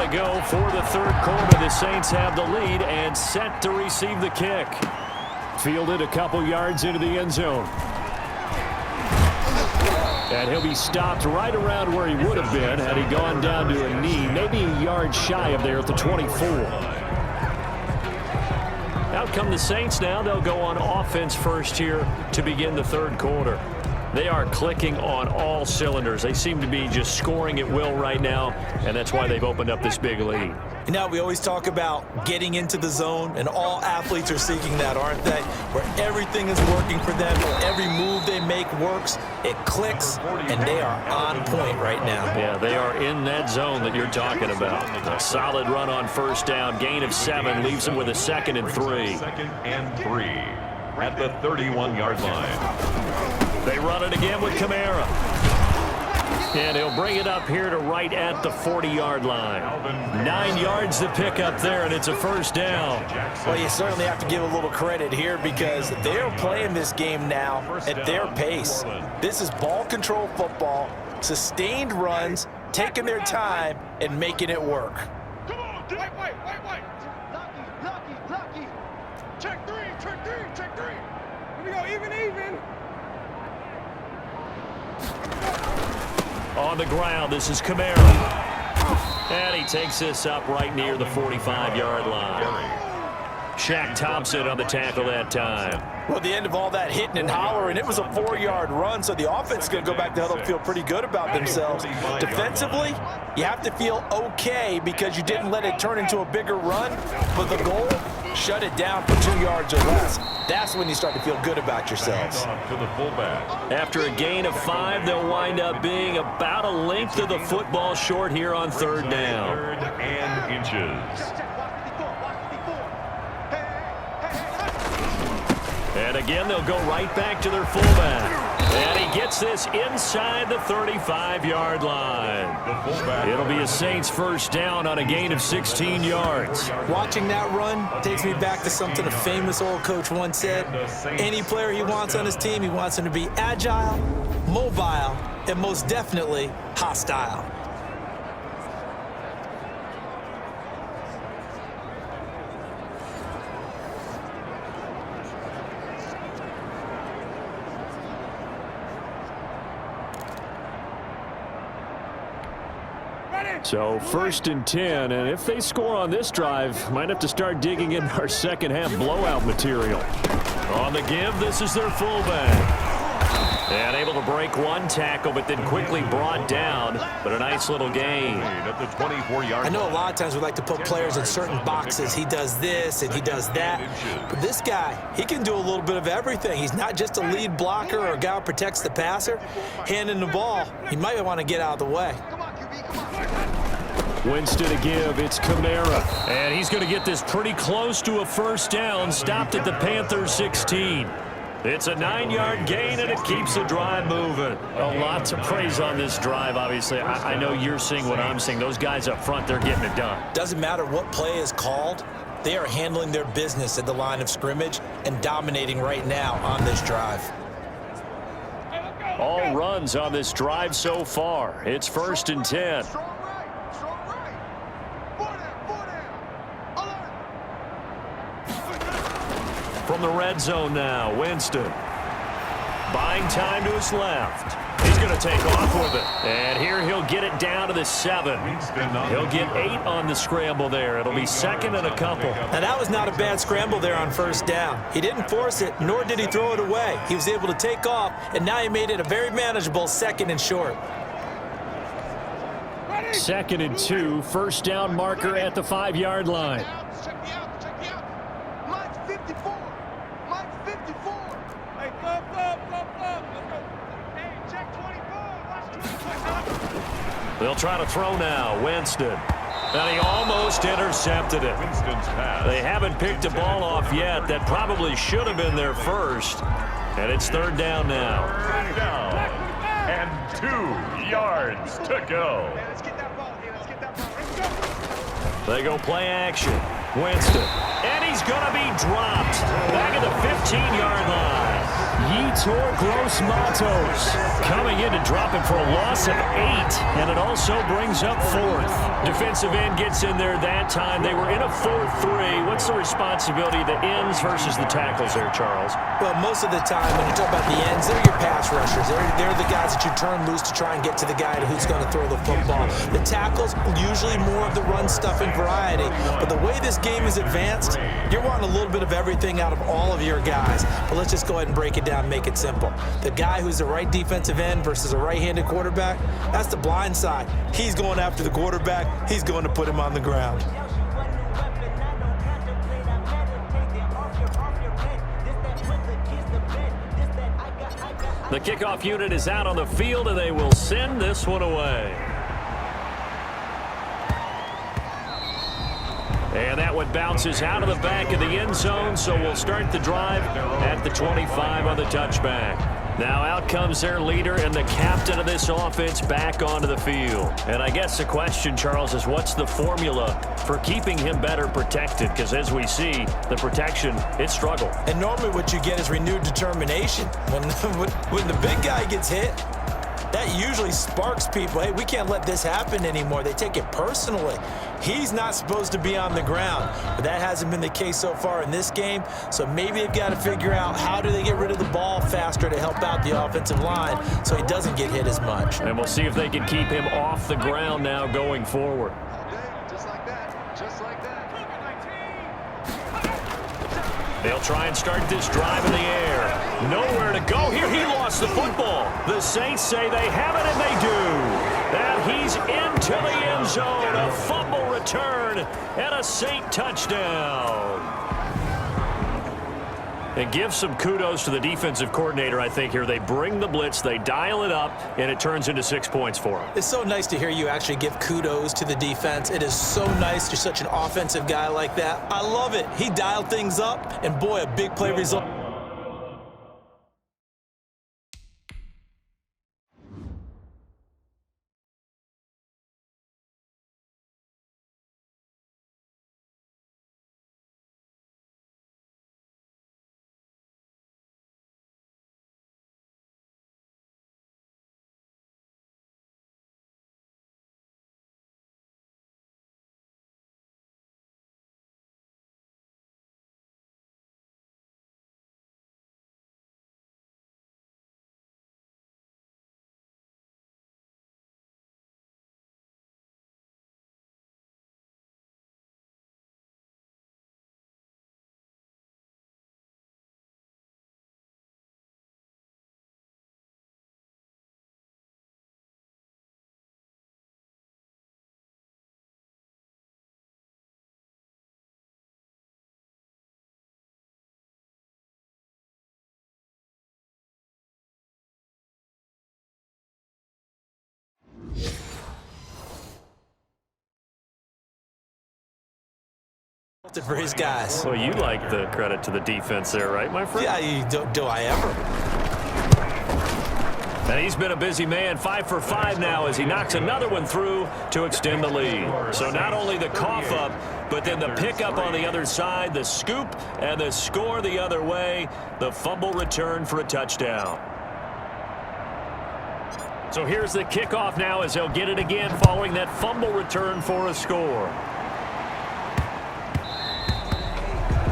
to go for the third quarter. The Saints have the lead and set to receive the kick. Fielded a couple yards into the end zone. And he'll be stopped right around where he would have been had he gone down to a knee, maybe a yard shy of there at the 24. Out come the Saints now. They'll go on offense first here to begin the third quarter. They are clicking on all cylinders. They seem to be just scoring at will right now, and that's why they've opened up this big lead. You know, we always talk about getting into the zone, and all athletes are seeking that, aren't they? Where everything is working for them, every move they make works, it clicks, and they are on point right now. Yeah, they are in that zone that you're talking about. A solid run on first down, gain of 7, leaves them with a 2nd and 3. 2nd and 3 at the 31-yard line. They run it again with Kamara. And he'll bring it up here to right at the 40-yard line. 9 yards to pick up there, and it's a first down. Well, you certainly have to give a little credit here because they're playing this game now at their pace. This is ball control football, sustained runs, taking their time, and making it work. Come on, wait. Lucky. Check three. Here we go, even. On the ground, this is Kamara. And he takes this up right near the 45-yard line. Shaq Thompson on the tackle that time. Well, at the end of all that hitting and hollering, it was a 4-yard run, so the offense is going to go back to huddle and feel pretty good about themselves. Defensively, you have to feel okay because you didn't let it turn into a bigger run, but the goal, shut it down for 2 yards or less. That's when you start to feel good about yourselves. To the fullback. After a gain of 5, they'll wind up being about a length of the football short here on third down. 3rd and inches. And again, they'll go right back to their fullback. And he gets this inside the 35-yard line. It'll be a Saints first down on a gain of 16 yards. Watching that run takes me back to something a famous old coach once said. Any player he wants on his team, he wants him to be agile, mobile, and most definitely hostile. So 1st and 10, and if they score on this drive, might have to start digging in our second half blowout material. On the give, this is their fullback. And able to break one tackle, but then quickly brought down, but a nice little gain. At the 24-yard I know a lot of times we like to put players in certain boxes. He does this and he does that. But this guy, he can do a little bit of everything. He's not just a lead blocker or a guy who protects the passer. Handing the ball, he might want to get out of the way. Winston to give, it's Kamara. And he's going to get this pretty close to a first down, stopped at the Panthers 16. It's a 9-yard gain, and it keeps the drive moving. A lot to praise on this drive, obviously. I know you're seeing what I'm seeing. Those guys up front, they're getting it done. Doesn't matter what play is called. They are handling their business at the line of scrimmage and dominating right now on this drive. All runs on this drive so far. It's 1st and 10. From the red zone now, Winston. Buying time to his left. He's going to take off with it. And here he'll get it down to the 7. He'll get 8 on the scramble there. It'll be 2nd and a couple. Now, that was not a bad scramble there on first down. He didn't force it, nor did he throw it away. He was able to take off, and now he made it a very manageable 2nd and short. 2nd and 2, first down marker at the 5-yard line. They'll try to throw now. Winston. And he almost intercepted it. They haven't picked the ball off yet. That probably should have been their first. And it's 3rd down now. And 2 yards to go. They go play action. Winston. And he's going to be dropped back at the 15-yard line. Yetur Gross-Matos coming in to drop him for a loss of 8, and it also brings up 4th. Defensive end gets in there that time. They were in a 4-3. What's the responsibility of the ends versus the tackles there, Charles? Well, most of the time when you talk about the ends, they're your pass rushers. They're the guys that you turn loose to try and get to the guy who's going to throw the football. The tackles, usually more of the run-stuffing variety. But the way this game is advanced, you're wanting a little bit of everything out of all of your guys. But let's just go ahead and break it down, make it simple. The guy who's the right defensive end versus a right-handed quarterback, that's the blind side. He's going after the quarterback. He's going to put him on the ground. The kickoff unit is out on the field, and they will send this one away. And that one bounces out of the back of the end zone, so we'll start the drive at the 25 on the touchback. Now out comes their leader and the captain of this offense back onto the field. And I guess the question, Charles, is what's the formula for keeping him better protected? Because as we see, the protection, it struggled. And normally what you get is renewed determination. When the big guy gets hit, that usually sparks people. Hey, we can't let this happen anymore. They take it personally. He's not supposed to be on the ground, but that hasn't been the case so far in this game. So maybe they've got to figure out how do they get rid of the ball faster to help out the offensive line so he doesn't get hit as much. And we'll see if they can keep him off the ground now going forward. Just like that. Just like that. They'll try and start this drive in the air. Nowhere to go here. He lost the football. The Saints say they have it, and they do. And he's into the end zone. A fumble return and a Saint touchdown. And give some kudos to the defensive coordinator, I think, here. They bring the blitz, they dial it up, and it turns into 6 points for them. It's so nice to hear you actually give kudos to the defense. It is so nice. You're such an offensive guy like that. I love it. He dialed things up, and boy, a big play result. For his guys. Well, you like the credit to the defense there, right, my friend? Yeah, do I ever? And he's been a busy man, 5 for 5 now as he knocks another one through to extend the lead. So not only the cough up, but then the pickup on the other side, the scoop, and the score the other way, the fumble return for a touchdown. So here's the kickoff now as they'll get it again following that fumble return for a score.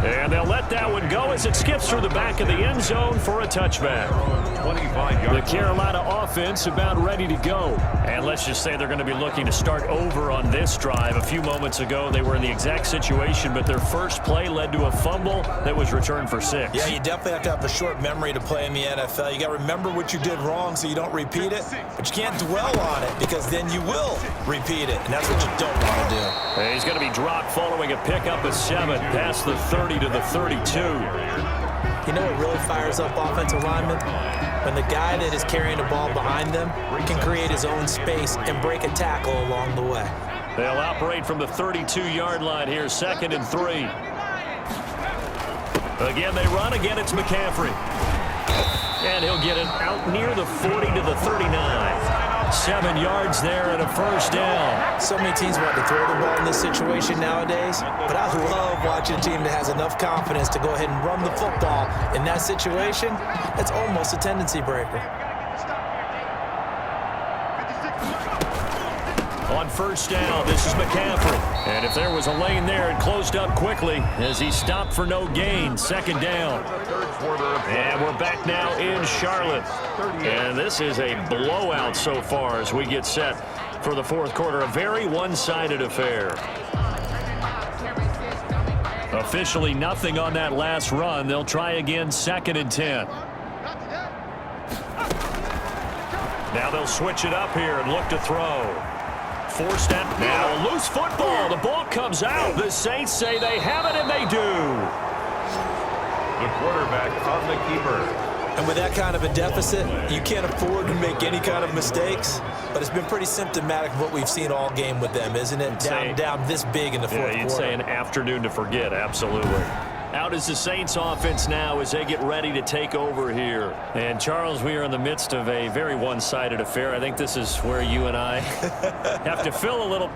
And they'll let that one go as it skips through the back of the end zone for a touchback. The Carolina offense about ready to go. And let's just say they're going to be looking to start over on this drive. A few moments ago, they were in the exact situation, but their first play led to a fumble that was returned for 6. Yeah, you definitely have to have a short memory to play in the NFL. You got to remember what you did wrong so you don't repeat it, but you can't dwell on it because then you will repeat it, and that's what you don't want to do. And he's going to be dropped following a pickup of 7 past the 30 to the 32. You know what really fires up offensive linemen? When the guy that is carrying the ball behind them can create his own space and break a tackle along the way. They'll operate from the 32-yard line here, 2nd and 3. Again, they run. Again, it's McCaffrey. And he'll get it out near the 40 to the 39. 7 yards there and a first down. So many teams want to throw the ball in this situation nowadays, but I love watching a team that has enough confidence to go ahead and run the football in that situation. That's almost a tendency breaker. On first down, this is McCaffrey. And if there was a lane there, it closed up quickly as he stopped for no gain. Second down. And we're back now in Charlotte. And this is a blowout so far as we get set for the fourth quarter. A very one-sided affair. Officially nothing on that last run. They'll try again, 2nd and 10. Now they'll switch it up here and look to throw. Forced out. Now a loose football. The ball comes out. The Saints say they have it, and they do. The quarterback on the keeper. And with that kind of a deficit, you can't afford to make any kind of mistakes. But it's been pretty symptomatic of what we've seen all game with them, isn't it? Down this big in the fourth quarter. You'd say an afternoon to forget, absolutely. Out is the Saints offense now as they get ready to take over here. And, Charles, we are in the midst of a very one-sided affair. I think this is where you and I have to fill a little